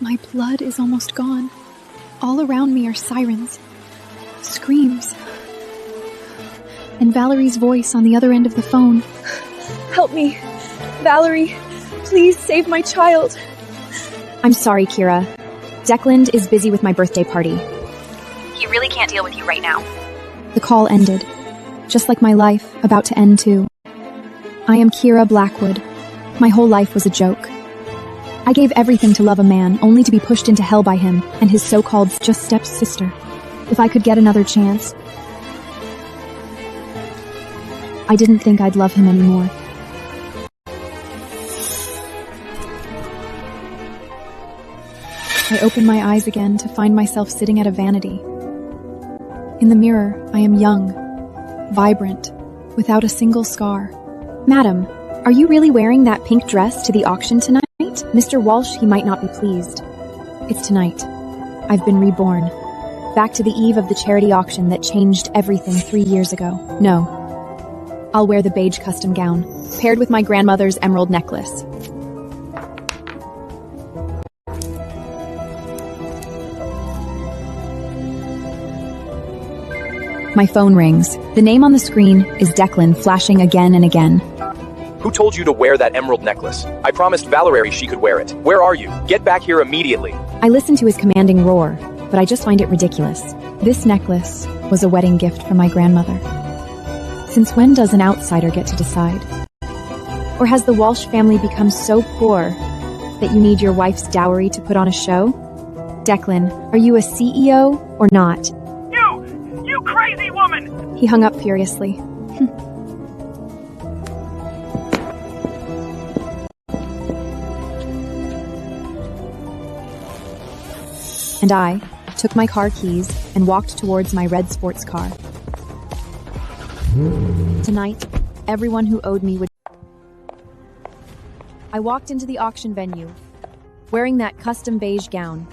My blood is almost gone. All around me are sirens, screams, and Valerie's voice on the other end of the phone. Help me. Valerie, please save my child. I'm sorry, Kira. Declan is busy with my birthday party. He really can't deal with you right now. The call ended, just like my life, about to end too. I am Kira Blackwood. My whole life was a joke. I gave everything to love a man, only to be pushed into hell by him and his so-called just stepsister. If I could get another chance, I didn't think I'd love him anymore. I opened my eyes again to find myself sitting at a vanity. In the mirror, I am young, vibrant, without a single scar. Madam, are you really wearing that pink dress to the auction tonight? Mr. Walsh, he might not be pleased. It's tonight. I've been reborn. Back to the eve of the charity auction that changed everything 3 years ago. No. I'll wear the beige custom gown, paired with my grandmother's emerald necklace. My phone rings. The name on the screen is Declan, flashing again and again. Who told you to wear that emerald necklace? I promised Valerie she could wear it. Where are you? Get back here immediately. I listened to his commanding roar, but I just find it ridiculous. This necklace was a wedding gift from my grandmother. Since when does an outsider get to decide? Or has the Walsh family become so poor that you need your wife's dowry to put on a show? Declan, are you a CEO or not? You crazy woman! He hung up furiously. And I took my car keys and walked towards my red sports car. Tonight, everyone who owed me would... I walked into the auction venue, wearing that custom beige gown.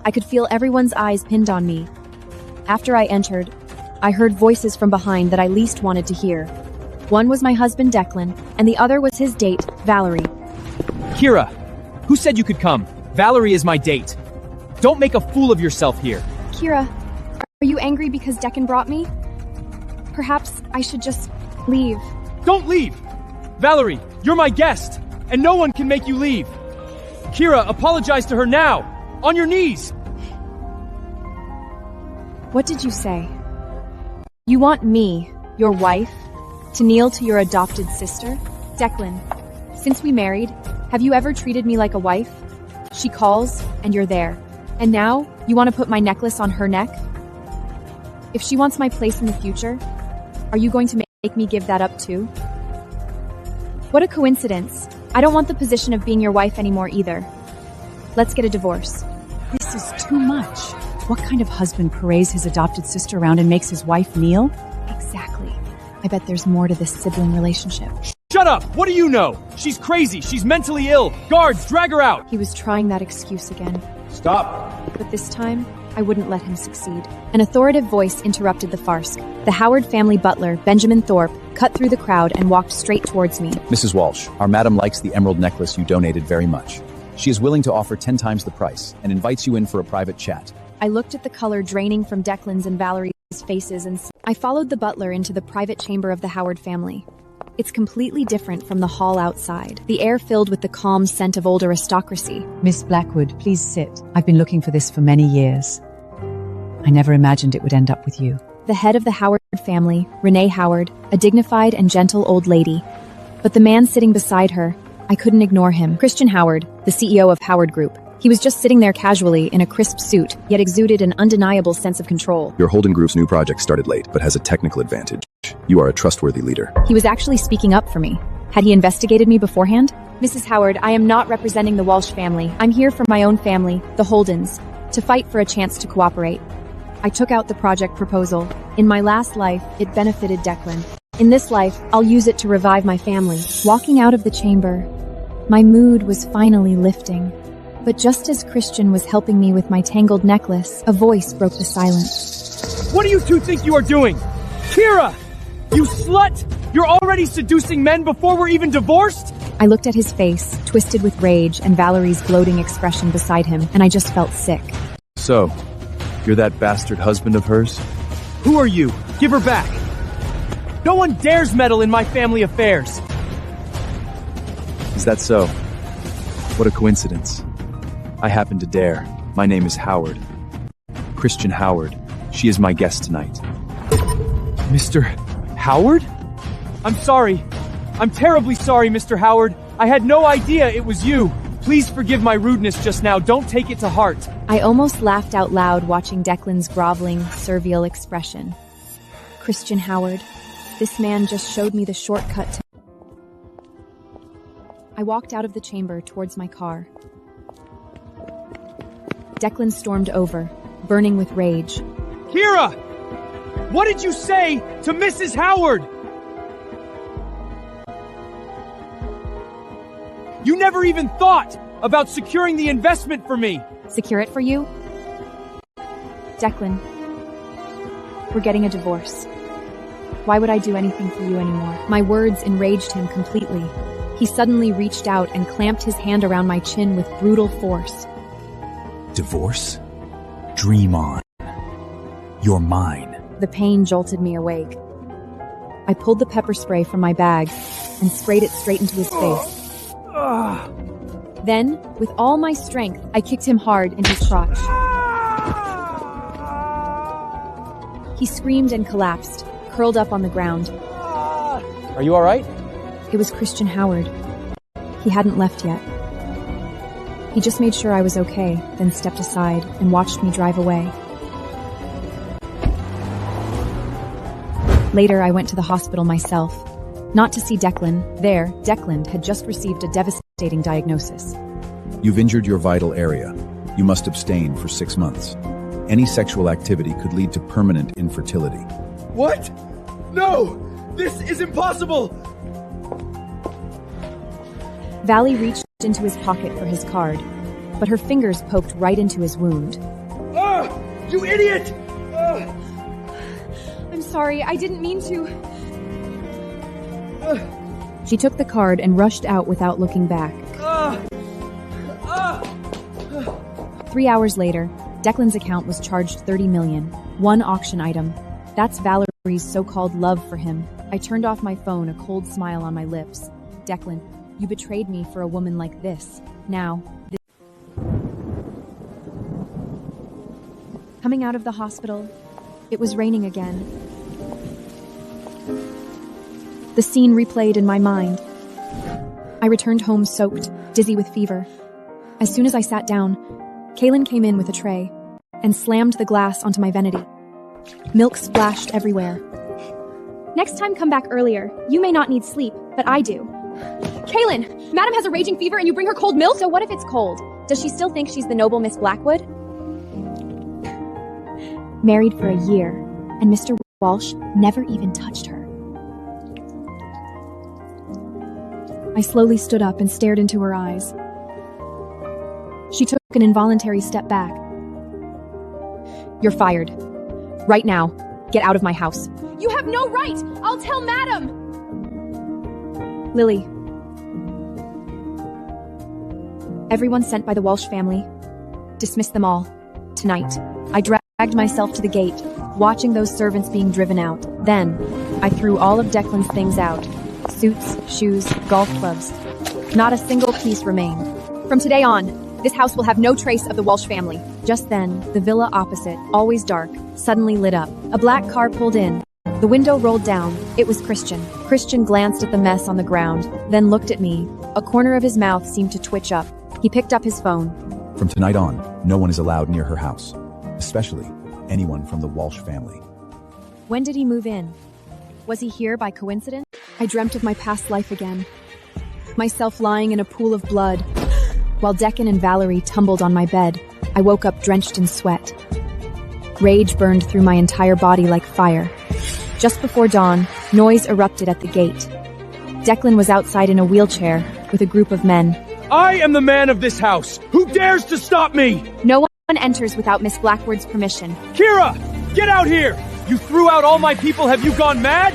I could feel everyone's eyes pinned on me. After I entered, I heard voices from behind that I least wanted to hear. One was my husband, Declan, and the other was his date, Valerie. Kira, who said you could come? Valerie is my date. Don't make a fool of yourself here. Kira, are you angry because Declan brought me? Perhaps I should just leave. Don't leave! Valerie, you're my guest, and no one can make you leave. Kira, apologize to her now! On your knees! What did you say? You want me, your wife, to kneel to your adopted sister? Declan, since we married, have you ever treated me like a wife? She calls, and you're there. And now, you want to put my necklace on her neck? If she wants my place in the future, are you going to make me give that up too? What a coincidence. I don't want the position of being your wife anymore either. Let's get a divorce. This is too much. What kind of husband parades his adopted sister around and makes his wife kneel? Exactly. I bet there's more to this sibling relationship. Shut up! What do you know? She's crazy. She's mentally ill. Guards, drag her out! He was trying that excuse again. Stop! But this time, I wouldn't let him succeed. An authoritative voice interrupted the farce. The Howard family butler, Benjamin Thorpe, cut through the crowd and walked straight towards me. Mrs. Walsh, our madam likes the emerald necklace you donated very much. She is willing to offer 10 times the price and invites you in for a private chat. I looked at the color draining from Declan's and Valerie's faces and I followed the butler into the private chamber of the Howard family. It's completely different from the hall outside, the air filled with the calm scent of old aristocracy. Miss Blackwood, please sit. I've been looking for this for many years. I never imagined it would end up with you. The head of the Howard family, Renee Howard, a dignified and gentle old lady. But the man sitting beside her, I couldn't ignore him. Christian Howard, the CEO of Howard Group. He was just sitting there casually in a crisp suit, yet exuded an undeniable sense of control. Your Holden Group's new project started late, but has a technical advantage. You are a trustworthy leader. He was actually speaking up for me. Had he investigated me beforehand? Mrs. Howard, I am not representing the Walsh family. I'm here for my own family, the Holdens, to fight for a chance to cooperate. I took out the project proposal. In my last life, it benefited Declan. In this life, I'll use it to revive my family. Walking out of the chamber, my mood was finally lifting. But just as Christian was helping me with my tangled necklace, a voice broke the silence. What do you two think you are doing? Kira! You slut! You're already seducing men before we're even divorced? I looked at his face, twisted with rage and Valerie's gloating expression beside him, and I just felt sick. So, you're that bastard husband of hers? Who are you? Give her back! No one dares meddle in my family affairs! Is that so? What a coincidence. I happen to dare. My name is Howard. Christian Howard. She is my guest tonight. Mr. Howard? I'm sorry. I'm terribly sorry, Mr. Howard. I had no idea it was you. Please forgive my rudeness just now. Don't take it to heart. I almost laughed out loud watching Declan's groveling, servile expression. Christian Howard. This man just showed me the shortcut to... I walked out of the chamber towards my car. Declan stormed over, burning with rage. Kira! What did you say to Mrs. Howard? You never even thought about securing the investment for me! Secure it for you? Declan, we're getting a divorce. Why would I do anything for you anymore? My words enraged him completely. He suddenly reached out and clamped his hand around my chin with brutal force. Divorce? Dream on. You're mine. The pain jolted me awake. I pulled the pepper spray from my bag and sprayed it straight into his face. Then, with all my strength, I kicked him hard in his crotch. He screamed and collapsed, curled up on the ground. Are you alright? It was Christian Howard. He hadn't left yet. He just made sure I was okay, then stepped aside and watched me drive away. Later, I went to the hospital myself. Not to see Declan. There, Declan had just received a devastating diagnosis. You've injured your vital area. You must abstain for 6 months. Any sexual activity could lead to permanent infertility. What? No! This is impossible! Valley reached into his pocket for his card, but her fingers poked right into his wound. You idiot! I'm sorry, I didn't mean to. She took the card and rushed out without looking back. 3 hours later, Declan's account was charged $30 million. One auction item. That's Valerie's so-called love for him. I turned off my phone, a cold smile on my lips. Declan, you betrayed me for a woman like this. Now, Coming out of the hospital, it was raining again. The scene replayed in my mind. I returned home soaked, dizzy with fever. As soon as I sat down, Kaylin came in with a tray and slammed the glass onto my vanity. Milk splashed everywhere. Next time come back earlier. You may not need sleep, but I do. Kaylin, Madam has a raging fever and you bring her cold milk? So what if it's cold? Does she still think she's the noble Miss Blackwood? Married for a year, and Mr. Walsh never even touched her. I slowly stood up and stared into her eyes. She took an involuntary step back. You're fired. Right now. Get out of my house. You have no right! I'll tell Madam! Lily. Everyone sent by the Walsh family. Dismiss them all. Tonight. I dragged myself to the gate, watching those servants being driven out. Then, I threw all of Declan's things out. Suits, shoes, golf clubs. Not a single piece remained. From today on, this house will have no trace of the Walsh family. Just then, the villa opposite, always dark, suddenly lit up. A black car pulled in. The window rolled down. It was Christian. Christian glanced at the mess on the ground, then looked at me. A corner of his mouth seemed to twitch up. He picked up his phone. From tonight on, no one is allowed near her house, especially anyone from the Walsh family. When did he move in? Was he here by coincidence? I dreamt of my past life again. Myself lying in a pool of blood. While Declan and Valerie tumbled on my bed, I woke up drenched in sweat. Rage burned through my entire body like fire. Just before dawn, noise erupted at the gate. Declan was outside in a wheelchair with a group of men. I am the man of this house! Who dares to stop me? No one enters without Miss Blackwood's permission. Kira! Get out here! You threw out all my people, have you gone mad?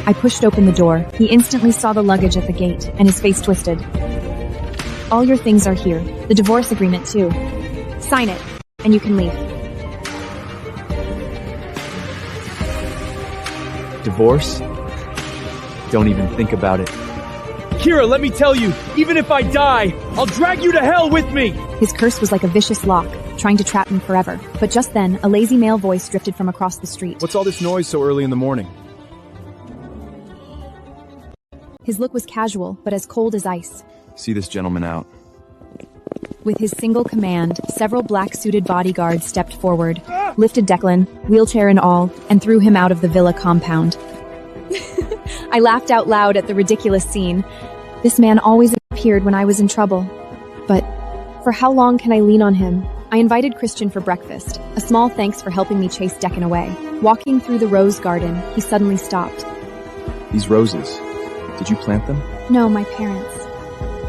I pushed open the door. He instantly saw the luggage at the gate, and his face twisted. All your things are here. The divorce agreement, too. Sign it, and you can leave. Divorce? Don't even think about it. Kira, let me tell you, even if I die, I'll drag you to hell with me! His curse was like a vicious lock, trying to trap him forever. But just then, a lazy male voice drifted from across the street. What's all this noise so early in the morning? His look was casual, but as cold as ice. See this gentleman out. With his single command, several black-suited bodyguards stepped forward, lifted Declan, wheelchair and all, and threw him out of the villa compound. I laughed out loud at the ridiculous scene. This man always appeared when I was in trouble. But for how long can I lean on him? I invited Christian for breakfast, a small thanks for helping me chase Declan away. Walking through the rose garden, he suddenly stopped. These roses, did you plant them? No, my parents.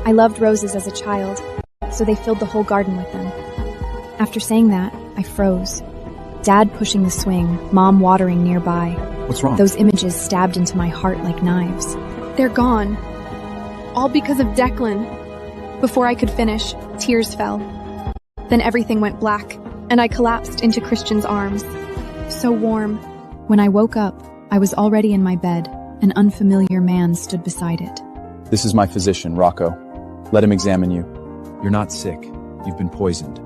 I loved roses as a child, so they filled the whole garden with them. After saying that, I froze. Dad pushing the swing, Mom watering nearby. What's wrong? Those images stabbed into my heart like knives. They're gone. All because of Declan. Before I could finish, tears fell. Then everything went black, and I collapsed into Christian's arms. So warm. When I woke up, I was already in my bed. An unfamiliar man stood beside it. This is my physician, Rocco. Let him examine you. You're not sick. You've been poisoned.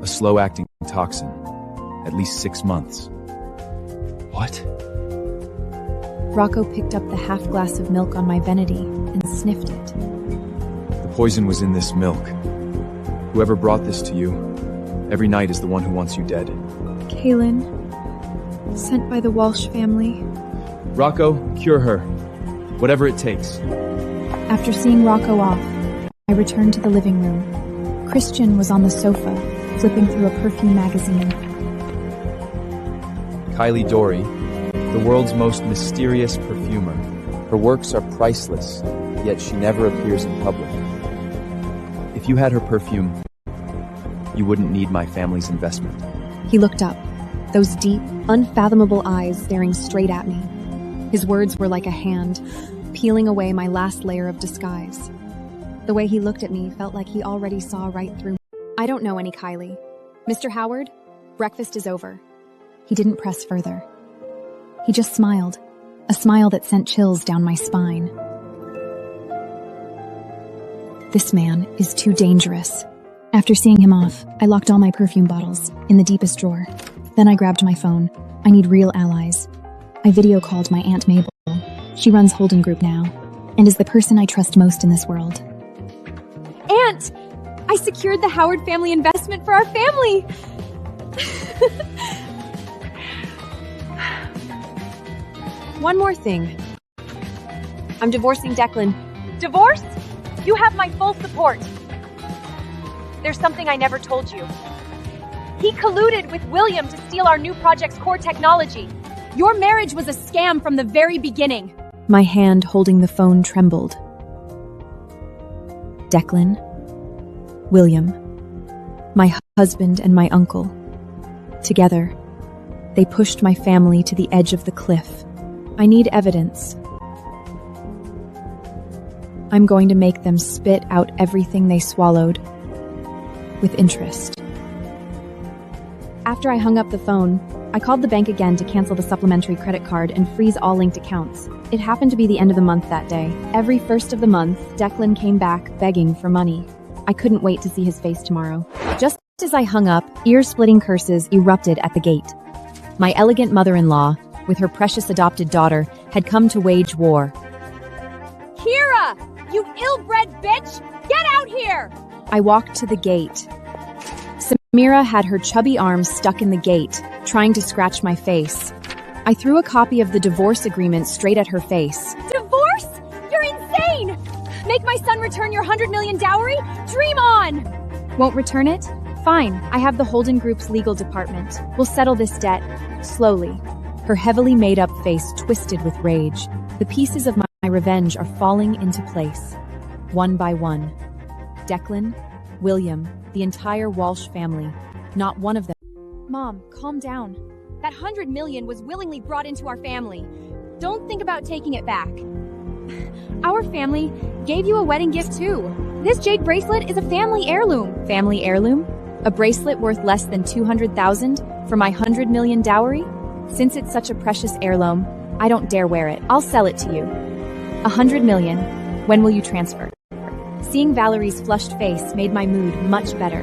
A slow-acting toxin. At least 6 months. What? Rocco picked up the half glass of milk on my vanity and sniffed it. The poison was in this milk. Whoever brought this to you, every night is the one who wants you dead. Kaylin, sent by the Walsh family. Rocco, cure her. Whatever it takes. After seeing Rocco off, I returned to the living room. Christian was on the sofa, flipping through a perfume magazine. Kylie Dory, the world's most mysterious perfumer. Her works are priceless, yet she never appears in public. If you had her perfume, you wouldn't need my family's investment. He looked up, those deep, unfathomable eyes staring straight at me. His words were like a hand, peeling away my last layer of disguise. The way he looked at me felt like he already saw right through me. I don't know any Kylie. Mr. Howard, breakfast is over. He didn't press further. He just smiled, a smile that sent chills down my spine. This man is too dangerous. After seeing him off, I locked all my perfume bottles in the deepest drawer. Then I grabbed my phone. I need real allies. I video called my Aunt Mabel. She runs Holden Group now, and is the person I trust most in this world. Aunt! I secured the Howard family investment for our family! One more thing. I'm divorcing Declan. Divorce? You have my full support. There's something I never told you. He colluded with William to steal our new project's core technology. Your marriage was a scam from the very beginning. My hand holding the phone trembled. Declan, William, my husband and my uncle. Together, they pushed my family to the edge of the cliff. I need evidence. I'm going to make them spit out everything they swallowed. With interest. After I hung up the phone, I called the bank again to cancel the supplementary credit card and freeze all linked accounts. It happened to be the end of the month that day. Every first of the month, Declan came back begging for money. I couldn't wait to see his face tomorrow. Just as I hung up, ear-splitting curses erupted at the gate. My elegant mother-in-law, with her precious adopted daughter, had come to wage war. Kira! You ill-bred bitch! Get out here! I walked to the gate. Samira had her chubby arms stuck in the gate, trying to scratch my face. I threw a copy of the divorce agreement straight at her face. Divorce? You're insane! Make my son return your 100 million dowry? Dream on! Won't return it? Fine, I have the Holden Group's legal department. We'll settle this debt, slowly. Her heavily made-up face twisted with rage. The pieces of my revenge are falling into place, one by one. Declan, William, the entire Walsh family, not one of them. Mom, calm down. That 100 million was willingly brought into our family. Don't think about taking it back. Our family gave you a wedding gift too. This jade bracelet is a family heirloom. Family heirloom? A bracelet worth less than 200,000 for my 100 million dowry? Since it's such a precious heirloom, I don't dare wear it. I'll sell it to you. 100 million. When will you transfer? Seeing Valerie's flushed face made my mood much better.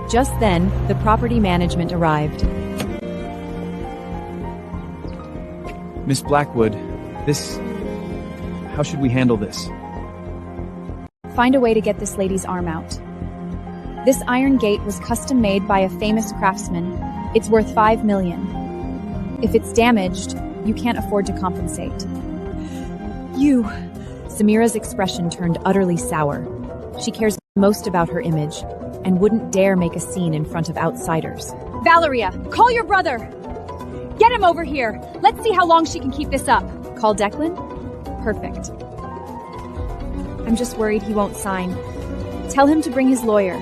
Just then, the property management arrived. Miss Blackwood, how should we handle this? Find a way to get this lady's arm out. This iron gate was custom made by a famous craftsman. It's worth 5 million. If it's damaged, you can't afford to compensate. You. Samira's expression turned utterly sour. She cares most about her image and wouldn't dare make a scene in front of outsiders. Valeria, call your brother! Get him over here! Let's see how long she can keep this up. Call Declan? Perfect. I'm just worried he won't sign. Tell him to bring his lawyer.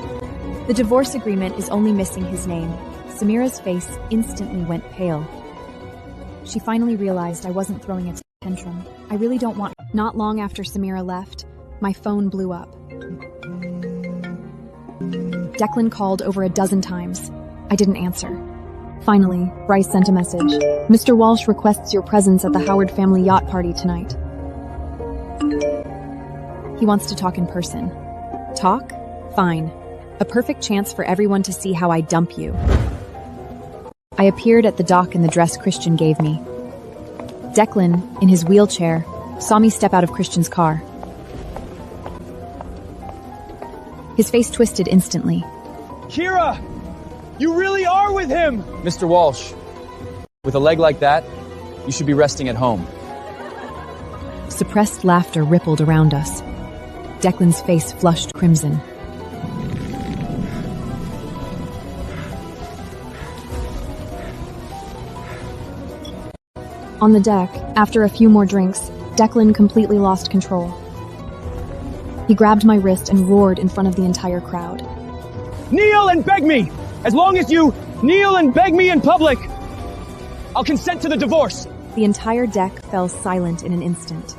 The divorce agreement is only missing his name. Samira's face instantly went pale. She finally realized I wasn't throwing a tantrum. I really don't want... Not long after Samira left, my phone blew up. Declan called over a dozen times. I didn't answer. Finally, Bryce sent a message. Mr. Walsh requests your presence at the Howard family yacht party tonight. He wants to talk in person. Talk? Fine. A perfect chance for everyone to see how I dump you. I appeared at the dock in the dress Christian gave me. Declan, in his wheelchair, saw me step out of Christian's car. His face twisted instantly. Kira! You really are with him! Mr. Walsh, with a leg like that, you should be resting at home. Suppressed laughter rippled around us. Declan's face flushed crimson. On the deck, after a few more drinks, Declan completely lost control. He grabbed my wrist and roared in front of the entire crowd. Kneel and beg me! As long as you kneel and beg me in public, I'll consent to the divorce! The entire deck fell silent in an instant.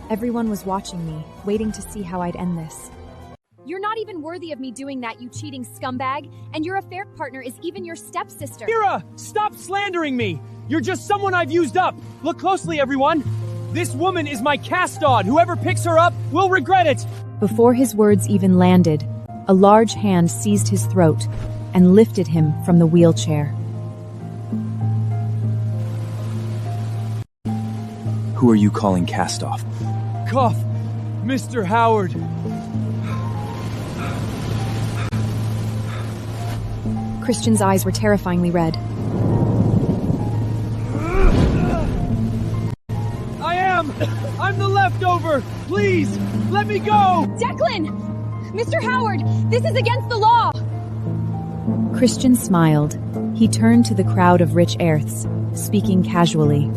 Everyone was watching me, waiting to see how I'd end this. You're not even worthy of me doing that, you cheating scumbag, and your affair partner is even your stepsister. Kira, stop slandering me! You're just someone I've used up! Look closely, everyone! This woman is my castod! Whoever picks her up will regret it! Before his words even landed, a large hand seized his throat and lifted him from the wheelchair. Who are you calling cast-off? Cough! Mr. Howard! Christian's eyes were terrifyingly red. I'm the leftover! Please, let me go! Declan! Mr. Howard, this is against the law! Christian smiled. He turned to the crowd of rich earths, speaking casually.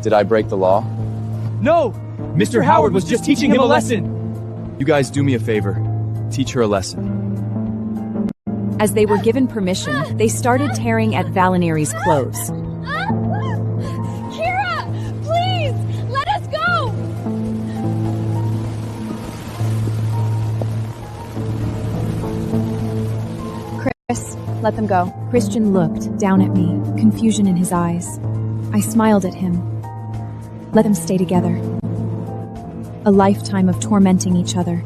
Did I break the law? No! Mr. Howard was just teaching him a lesson! You guys do me a favor. Teach her a lesson. As they were given permission, they started tearing at Valinieri's clothes. Let them go. Christian looked down at me, confusion in his eyes. I smiled at him. Let them stay together. A lifetime of tormenting each other.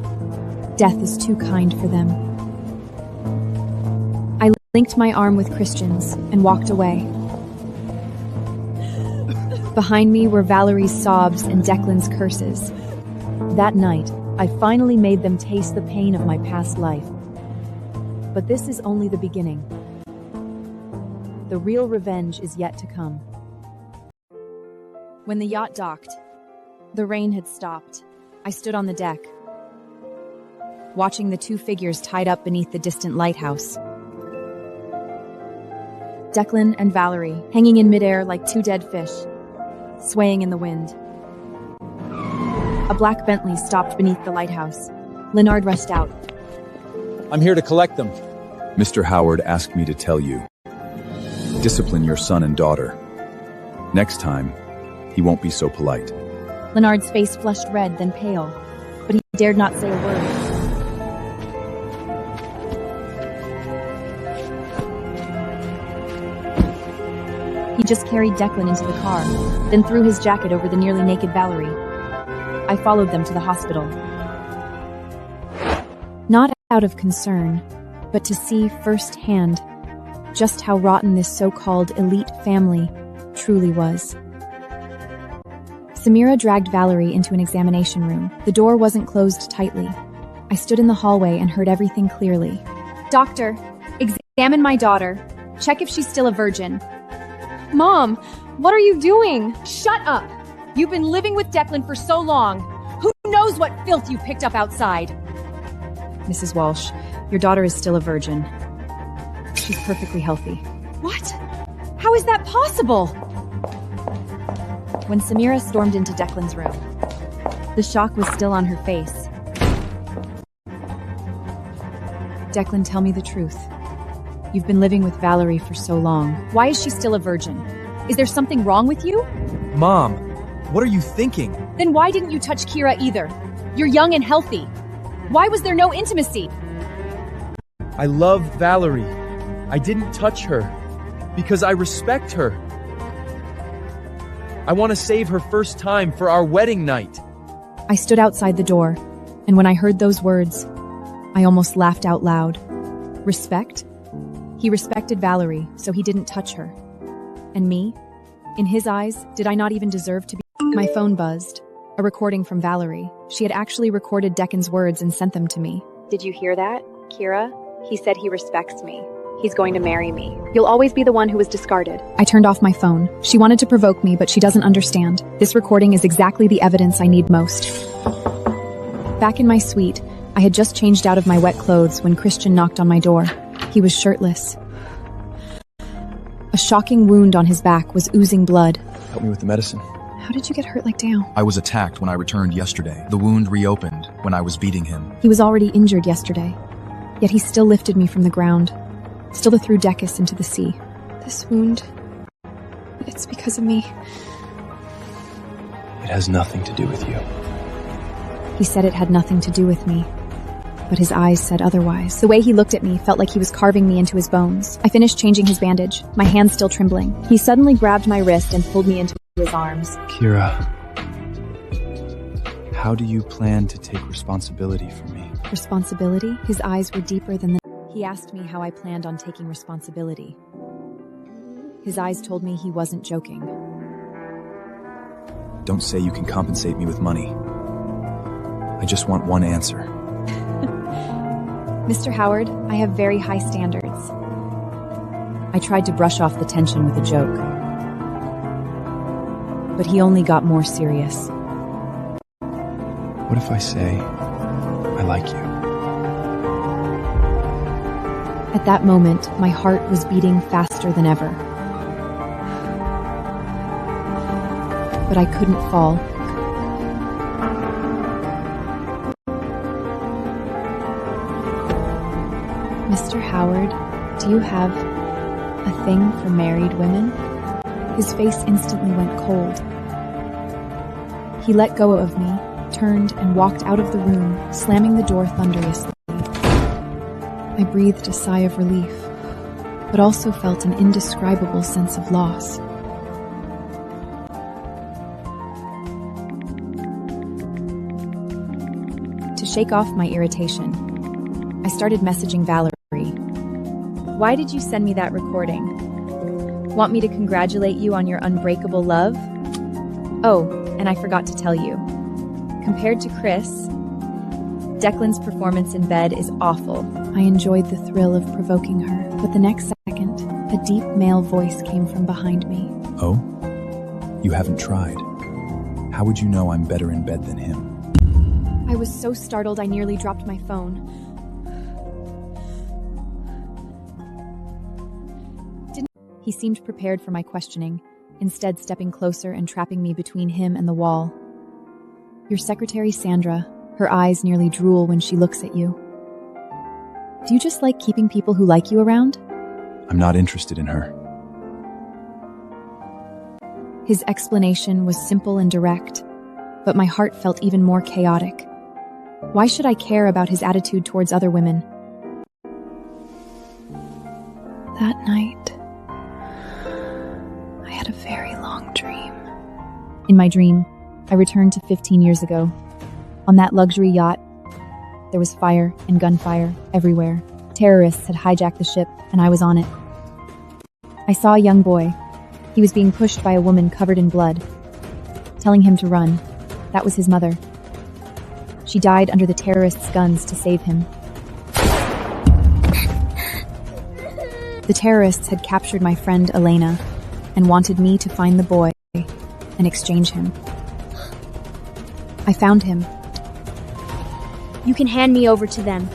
Death is too kind for them. I linked my arm with Christian's and walked away. Behind me were Valerie's sobs and Declan's curses. That night, I finally made them taste the pain of my past life. But this is only the beginning. The real revenge is yet to come. When the yacht docked, the rain had stopped. I stood on the deck, watching the two figures tied up beneath the distant lighthouse. Declan and Valerie, hanging in midair like two dead fish, swaying in the wind. A black Bentley stopped beneath the lighthouse. Leonard rushed out. I'm here to collect them. Mr. Howard asked me to tell you. Discipline your son and daughter. Next time, he won't be so polite. Leonard's face flushed red, then pale, but dared not say a word. He just carried Declan into the car, then threw his jacket over the nearly naked Valerie. I followed them to the hospital. Not out of concern, but to see firsthand just how rotten this so-called elite family truly was. Samira dragged Valerie into an examination room. The door wasn't closed tightly. I stood in the hallway and heard everything clearly. Doctor, examine my daughter. Check if she's still a virgin. Mom, what are you doing? Shut up! You've been living with Declan for so long. Who knows what filth you picked up outside? Mrs. Walsh, your daughter is still a virgin. She's perfectly healthy. What? How is that possible? When Samira stormed into Declan's room, the shock was still on her face. Declan, tell me the truth. You've been living with Valerie for so long. Why is she still a virgin? Is there something wrong with you? Mom, what are you thinking? Then why didn't you touch Kira either? You're young and healthy. Why was there no intimacy? I love Valerie. I didn't touch her because I respect her. I want to save her first time for our wedding night. I stood outside the door, and when I heard those words, I almost laughed out loud. Respect? He respected Valerie, so he didn't touch her. And me? In his eyes, did I not even deserve to be? My phone buzzed. A recording from Valerie. She had actually recorded Declan's words and sent them to me. Did you hear that, Kira? He said he respects me. He's going to marry me. You'll always be the one who was discarded. I turned off my phone. She wanted to provoke me, but she doesn't understand. This recording is exactly the evidence I need most. Back in my suite, I had just changed out of my wet clothes when Christian knocked on my door. He was shirtless. A shocking wound on his back was oozing blood. Help me with the medicine. How did you get hurt like Dale? I was attacked when I returned yesterday. The wound reopened when I was beating him. He was already injured yesterday, yet he still lifted me from the ground, still threw Decus into the sea. This wound, it's because of me. It has nothing to do with you. He said it had nothing to do with me, but his eyes said otherwise. The way he looked at me felt like he was carving me into his bones. I finished changing his bandage, my hand still trembling. He suddenly grabbed my wrist and pulled me into his arms. Kira, how do you plan to take responsibility for me? Responsibility? His eyes were deeper than the... He asked me how I planned on taking responsibility. His eyes told me he wasn't joking. Don't say you can compensate me with money. I just want one answer. Mr. Howard, I have very high standards. I tried to brush off the tension with a joke, but he only got more serious. What if I say I like you? At that moment, my heart was beating faster than ever. But I couldn't fall. Mr. Howard, do you have a thing for married women? His face instantly went cold. He let go of me, turned, and walked out of the room, slamming the door thunderously. I breathed a sigh of relief, but also felt an indescribable sense of loss. To shake off my irritation, I started messaging Valerie. Why did you send me that recording? Want me to congratulate you on your unbreakable love? Oh, and I forgot to tell you. Compared to Chris, Declan's performance in bed is awful. I enjoyed the thrill of provoking her, but the next second, a deep male voice came from behind me. Oh? You haven't tried. How would you know I'm better in bed than him? I was so startled I nearly dropped my phone. He seemed prepared for my questioning, instead stepping closer and trapping me between him and the wall. Your secretary, Sandra, her eyes nearly drool when she looks at you. Do you just like keeping people who like you around? I'm not interested in her. His explanation was simple and direct, but my heart felt even more chaotic. Why should I care about his attitude towards other women? That night, I had a very long dream. In my dream, I returned to 15 years ago. On that luxury yacht, there was fire and gunfire everywhere. Terrorists had hijacked the ship, and I was on it. I saw a young boy. He was being pushed by a woman covered in blood, telling him to run. That was his mother. She died under the terrorists' guns to save him. The terrorists had captured my friend Elena and wanted me to find the boy and exchange him. I found him. You can hand me over to them.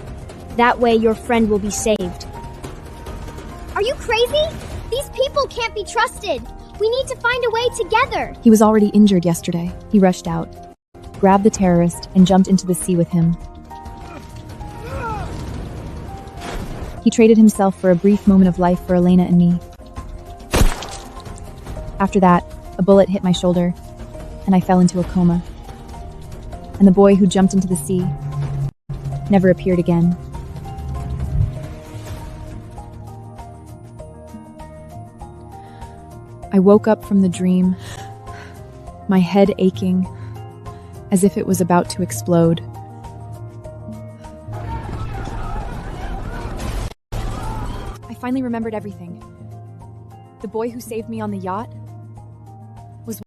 That way your friend will be saved. Are you crazy? These people can't be trusted. We need to find a way together. He was already injured yesterday. He rushed out, grabbed the terrorist, and jumped into the sea with him. He traded himself for a brief moment of life for Elena and me. After that, a bullet hit my shoulder, and I fell into a coma. And the boy who jumped into the sea never appeared again. I woke up from the dream, my head aching, as if it was about to explode. I finally remembered everything. The boy who saved me on the yacht was...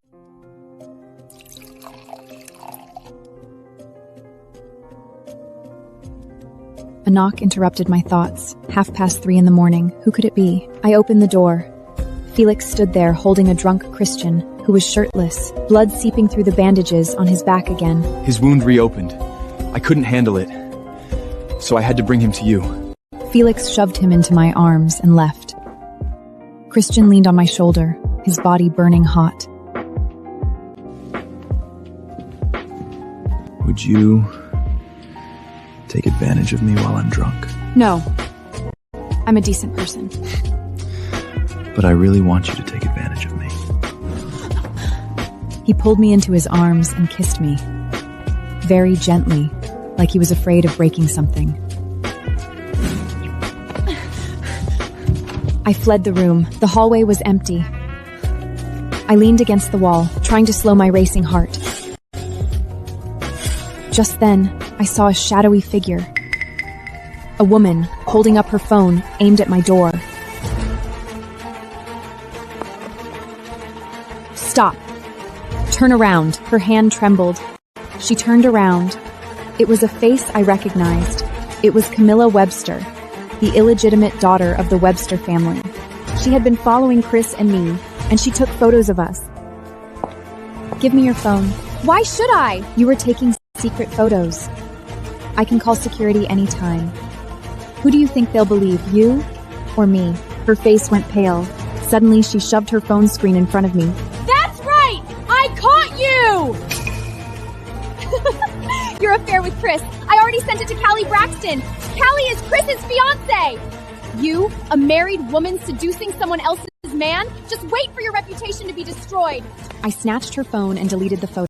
A knock interrupted my thoughts. 3:30 in the morning. Who could it be? I opened the door. Felix stood there holding a drunk Christian who was shirtless, blood seeping through the bandages on his back again. His wound reopened. I couldn't handle it, so I had to bring him to you. Felix shoved him into my arms and left. Christian leaned on my shoulder, his body burning hot. Would you take advantage of me while I'm drunk? No. I'm a decent person. But I really want you to take advantage of me. He pulled me into his arms and kissed me. Very gently, like he was afraid of breaking something. I fled the room. The hallway was empty. I leaned against the wall, trying to slow my racing heart. Just then, I saw a shadowy figure. A woman, holding up her phone, aimed at my door. Stop. Turn around. Her hand trembled. She turned around. It was a face I recognized. It was Camilla Webster, the illegitimate daughter of the Webster family. She had been following Chris and me, and she took photos of us. Give me your phone. Why should I? You were taking secret photos. I can call security anytime. Who do you think they'll believe, you or me? Her face went pale. Suddenly, she shoved her phone screen in front of me. That's right! I caught you! Your affair with Chris. I already sent it to Callie Braxton. Callie is Chris's fiance. You, a married woman seducing someone else's man? Just wait for your reputation to be destroyed. I snatched her phone and deleted the photo.